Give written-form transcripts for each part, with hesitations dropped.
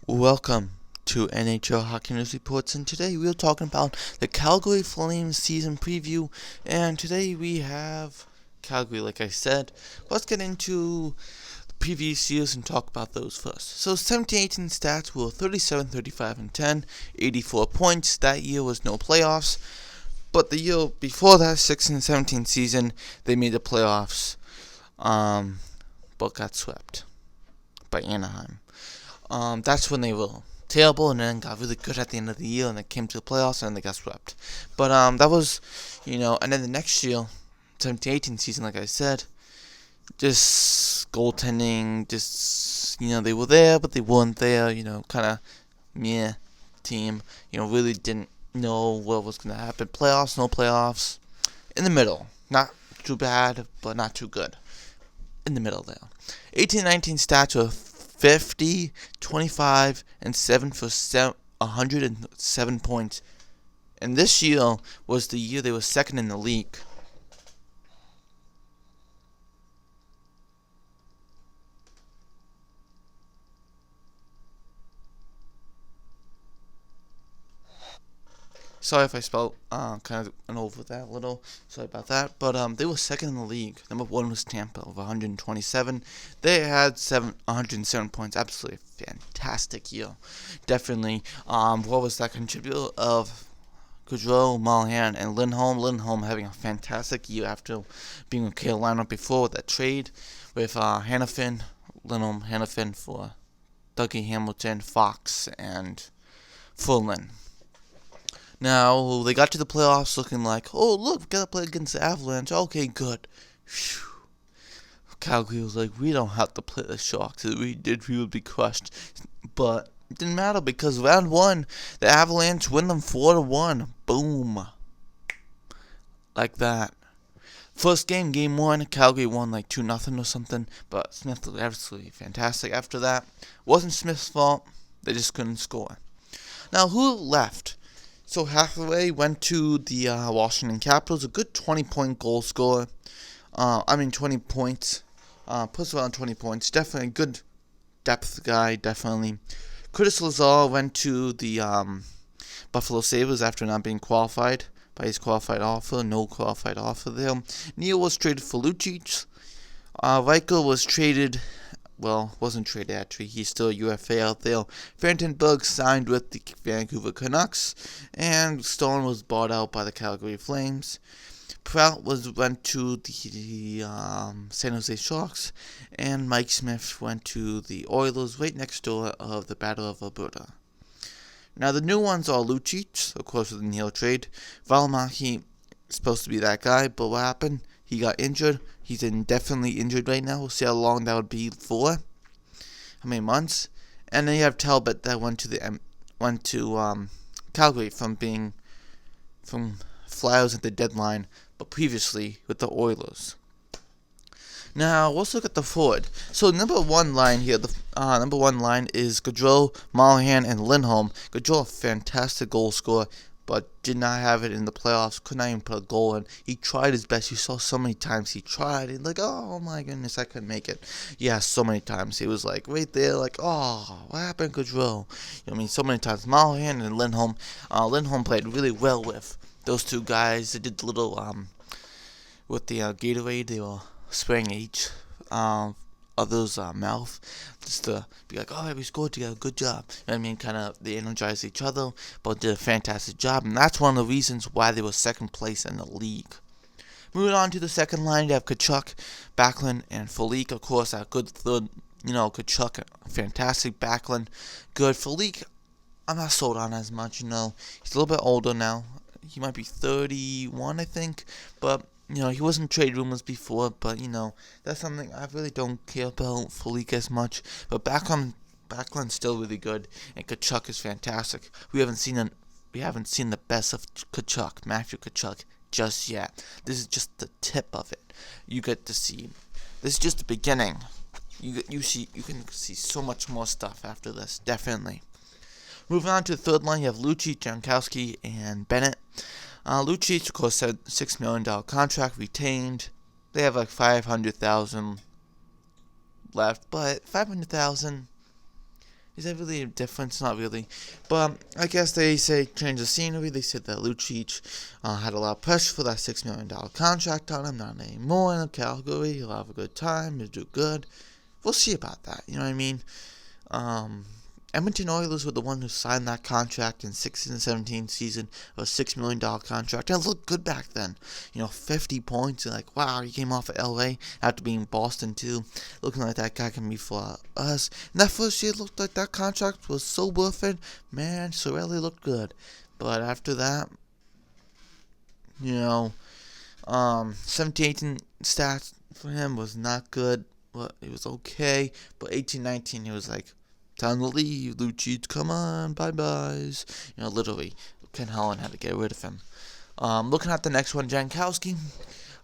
Welcome to NHL Hockey News Reports, and today we are talking about the Calgary Flames season preview. And today we have Calgary, like I said. Let's get into the previous years and talk about those first. So 17-18 stats were 37, 35, and 10, 84 points. That year was no playoffs, but the year before that, 16-17 season, they made the playoffs, but got swept by Anaheim. That's when they were terrible and then got really good at the end of the year and they came to the playoffs and they got swept. But that was, and then the next year, 17-18 season, like I said, just goaltending, they were there, but they weren't there, kind of meh team, really didn't know what was going to happen. Playoffs, no playoffs, in the middle. Not too bad, but not too good. In the middle there. 18-19 stats were 50, 25, and 7 for 107 points. And this year was the year they were second in the league. Sorry if I spelled kind of went over that a little. Sorry about that. But they were second in the league. Number one was Tampa with 127. They had 107 points. Absolutely fantastic year. Definitely. What was that contributor of Gaudreau, Monahan, and Lindholm? Lindholm having a fantastic year after being with Carolina before with that trade with Hanifin, Lindholm, Hanifin for Dougie Hamilton, Fox, and Fulton. Now, they got to the playoffs looking like, oh, look, we got to play against the Avalanche. Okay, good. Whew. Calgary was like, we don't have to play the Sharks. If we did, we would be crushed. But it didn't matter because round one, the Avalanche win them 4-1. Boom. Like that. First game, game one, Calgary won like 2-0 or something. But Smith was absolutely fantastic. After that, wasn't Smith's fault. They just couldn't score. Now, who left? So Hathaway went to the Washington Capitals, a good 20-point goal scorer. 20 points. Puts around 20 points. Definitely a good depth guy, definitely. Curtis Lazar went to the Buffalo Sabres after not being qualified by his qualified offer. No qualified offer there. Neal was traded for Lucic. Reichel was traded... Well, wasn't traded actually. He's still a UFA out there. Vandenberg signed with the Vancouver Canucks, and Stone was bought out by the Calgary Flames. Prout went to the San Jose Sharks, and Mike Smith went to the Oilers, right next door of the Battle of Alberta. Now the new ones are Lucic, of course, with the Neal trade. Valimaki is supposed to be that guy, but what happened? He got injured. He's indefinitely injured right now. We'll see how long that would be for. How many months? And then you have Talbot that went to Calgary from Flyers at the deadline, but previously with the Oilers. Now let's look at the forward. So number one line here, the number one line is Gaudreau, Monahan, and Lindholm. Gaudreau, a fantastic goal scorer, but did not have it in the playoffs. Could not even put a goal in. He tried his best. You saw so many times he tried. And like, oh my goodness, I couldn't make it. Yeah, so many times. He was like right there, like, oh, what happened, Gaudreau? So many times. Monahan and Lindholm. Lindholm played really well with those two guys. They did the little, with the Gatorade, they were spraying each other's mouth, just to be like, oh, we scored together, good job. Kind of, they energized each other, but did a fantastic job, and that's one of the reasons why they were second place in the league. Moving on to the second line, you have Tkachuk, Backlund, and Felic, of course, a good third, Tkachuk, fantastic, Backlund, good. Felic, I'm not sold on as much, he's a little bit older now. He might be 31, I think, but he wasn't trade rumors before, but, that's something I really don't care about Felic as much. But Backlund's still really good, and Tkachuk is fantastic. We haven't seen the best of Tkachuk, Matthew Tkachuk, just yet. This is just the tip of it. You get to see. This is just the beginning. You can see so much more stuff after this, definitely. Moving on to the third line, you have Lucic, Jankowski, and Bennett. Lucic, of course, had a $6 million contract retained. They have like $500,000 left, but $500,000 Is that really a difference? Not really. But I guess they say change the scenery. They said that Lucic had a lot of pressure for that $6 million contract on him. Not anymore in Calgary. He'll have a good time. He'll do good. We'll see about that. You know what I mean? Edmonton Oilers were the one who signed that contract in 16 and 17 season of a $6 million contract. And it looked good back then. 50 points. You're like, wow, he came off of LA after being Boston too. Looking like that guy can be for us. And that first year looked like that contract was so worth it. Man, Sorelli looked good. But after that, 17-18 stats for him was not good. But it was okay. But 18-19, he was like, time to leave, Lucic, come on, bye-byes. Literally, Ken Holland had to get rid of him. Looking at the next one, Jankowski,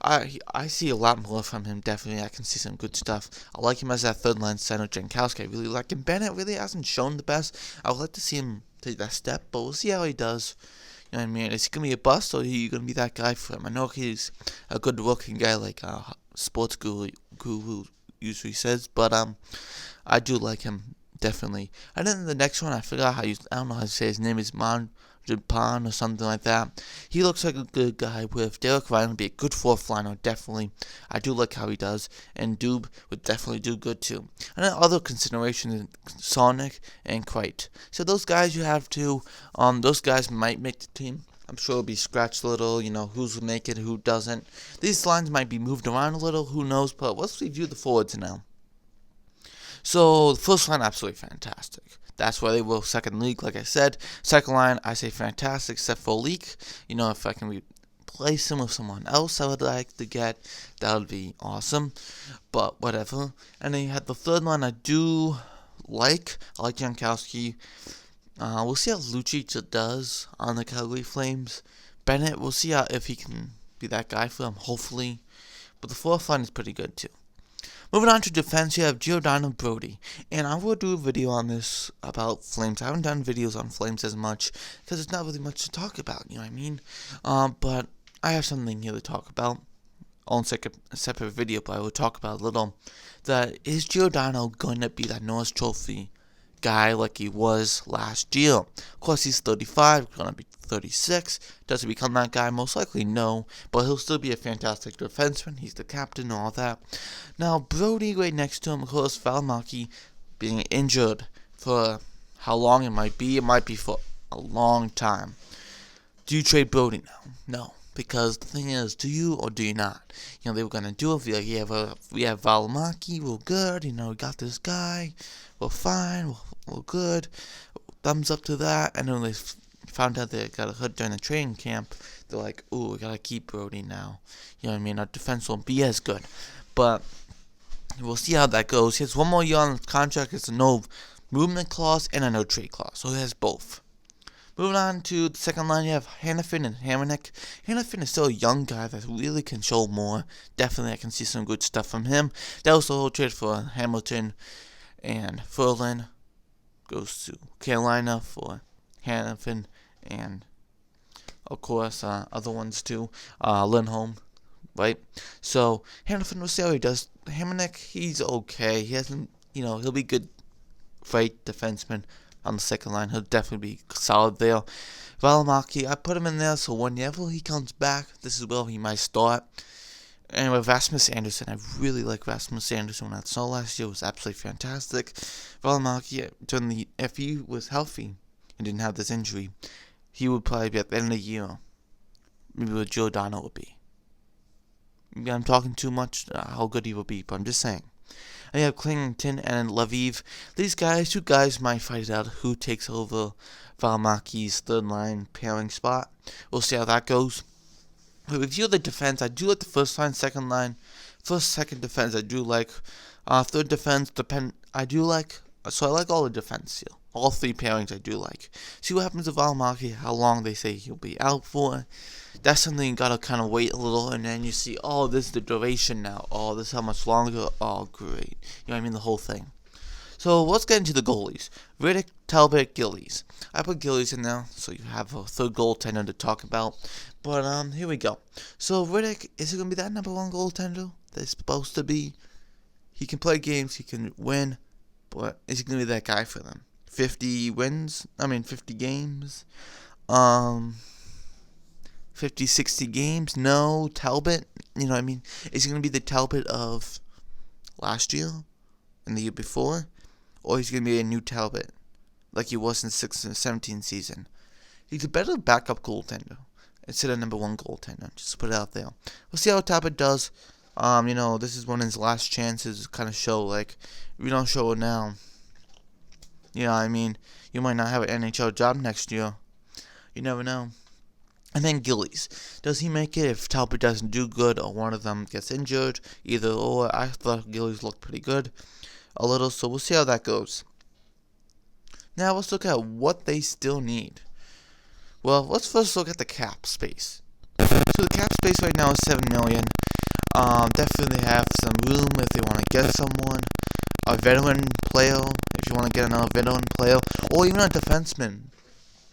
I see a lot more from him, definitely. I can see some good stuff. I like him as that third-line center, Jankowski. I really like him. Bennett really hasn't shown the best. I would like to see him take that step, but we'll see how he does. You know what I mean? Is he going to be a bust, or are you going to be that guy for him? I know he's a good-looking guy, like sports guru usually says, but I do like him. Definitely. And then the next one, I don't know how to say his name, is Manjapan or something like that. He looks like a good guy with Derek Ryan would be a good fourth liner, definitely. I do like how he does. And Dube would definitely do good too. And then other considerations, Sonic and Krejci. So those guys you have to, those guys might make the team. I'm sure it'll be scratched a little, who's will make it, who doesn't. These lines might be moved around a little, who knows, but let's review the forwards now. So, the first line, absolutely fantastic. That's why they were second league, like I said. Second line, I say fantastic, except for Leak. If I can replace him with someone else I would like to get, that would be awesome. But, whatever. And then you had the third line I do like. I like Jankowski. We'll see how Lucic does on the Calgary Flames. Bennett, we'll see if he can be that guy for them, hopefully. But the fourth line is pretty good, too. Moving on to defense, you have Giordano Brody. And I will do a video on this about Flames. I haven't done videos on Flames as much because it's not really much to talk about, you know what I mean? But I have something here to talk about. On a separate video, but I will talk about a little. That is Giordano going to be that Norris Trophy guy like he was last year? Of course, he's 35, going to be 36. Does he become that guy? Most likely no, but he'll still be a fantastic defenseman. He's the captain and all that. Now, Brody right next to him, of course, Valimaki being injured for how long it might be for a long time. Do you trade Brody now? No. Because the thing is, do you or do you not? They were going to do it. Like, we have Valimaki, we're good. We got this guy. We're fine. We're good. Thumbs up to that. And then they found out they got hurt during the training camp. They're like, ooh, we got to keep Brody now. You know what I mean? Our defense won't be as good. But we'll see how that goes. He has one more year on the contract. It's a no movement clause and a no trade clause. So he has both. Moving on to the second line, you have Hanifin and Hamonic. Hanifin is still a young guy that really can show more. Definitely, I can see some good stuff from him. That was the whole trade for Hamilton, and Ferland goes to Carolina for Hanifin, and of course, other ones too. Lindholm, right? So, Hanifin, we'll see how he does. Hamonic, he's okay. He hasn't, he'll be good fight defenseman. On the second line, he'll definitely be solid there. Valimaki, I put him in there, so whenever he comes back, this is where he might start. And with Rasmus Anderson, I really like Rasmus Anderson. When I saw last year, it was absolutely fantastic. Valimaki, if he was healthy and didn't have this injury, he would probably be at the end of the year. Maybe what Giordano would be. Maybe I'm talking too much how good he will be, but I'm just saying. And you have Klington and Lviv. These guys, two guys might fight out who takes over Valimaki's third line pairing spot. We'll see how that goes. But review the defense. I do like the first line, second line. Second defense, I do like. Third defense, I do like. So I like all the defense here. All three pairings I do like. See what happens to Valimaki, how long they say he'll be out for. That's something you gotta kind of wait a little, and then you see, oh, this is the duration now. Oh, this is how much longer. Oh, great. You know what I mean? The whole thing. So let's get into the goalies. Riddick, Talbot, Gillies. I put Gillies in there, so you have a third goaltender to talk about. But here we go. So Riddick, is he gonna be that number one goaltender that he's supposed to be? He can play games, he can win, but is he gonna be that guy for them? 50 wins. 50 games. Um, 50, 60 games. No, Talbot. You know what I mean? Is he going to be the Talbot of last year and the year before? Or he's going to be a new Talbot like he was in 16 and 17 season? He's a better backup goaltender instead of number one goaltender. Just put it out there. We'll see how Talbot does. This is one of his last chances to kind of show, like, if you don't show it now, you know what I mean? You might not have an NHL job next year. You never know. And then Gillies. Does he make it if Talbot doesn't do good or one of them gets injured? Either or. I thought Gillies looked pretty good. A little, so we'll see how that goes. Now let's look at what they still need. Well, let's first look at the cap space. So the cap space right now is $7 million. Definitely have some room if they want to get someone. A veteran player, if you want to get another veteran player. Or even a defenseman.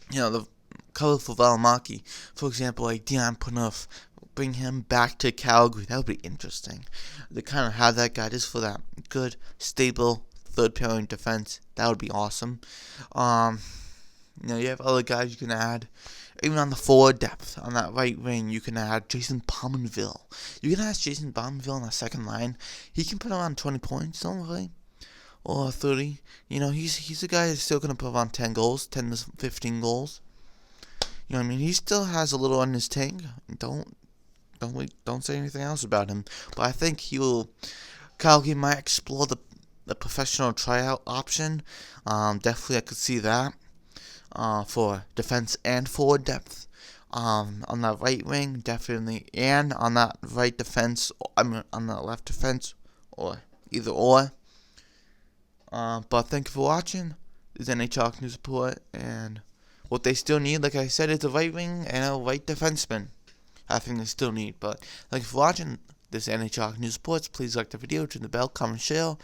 The colorful Valimaki. For example, like Dion Phaneuf. Bring him back to Calgary. That would be interesting. They kind of have that guy just for that good, stable, third-pairing defense. That would be awesome. You have other guys you can add. Even on the forward depth, on that right wing, you can add Jason Pominville. You can ask Jason Pominville on the second line. He can put around 20 points, don't really. Or 30. He's a guy that's still going to put around 10 goals, 10 to 15 goals. You know what I mean? He still has a little on his tank. Don't say anything else about him. But I think Calgary might explore the professional tryout option. Definitely I could see that. For defense and forward depth. On that right wing, definitely, and on that right defense, on that left defense, or either or. But thank you for watching. This is NHL News Report, and what they still need, like I said, is a right wing and a right defenseman. I think they still need, but thank you for watching. This is NHL News Reports. Please like the video, turn the bell, comment, share,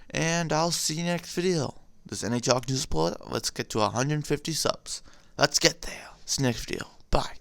and I'll see you next video. This NHL News Report. Let's get to 150 subs. Let's get there. See you next video. Bye.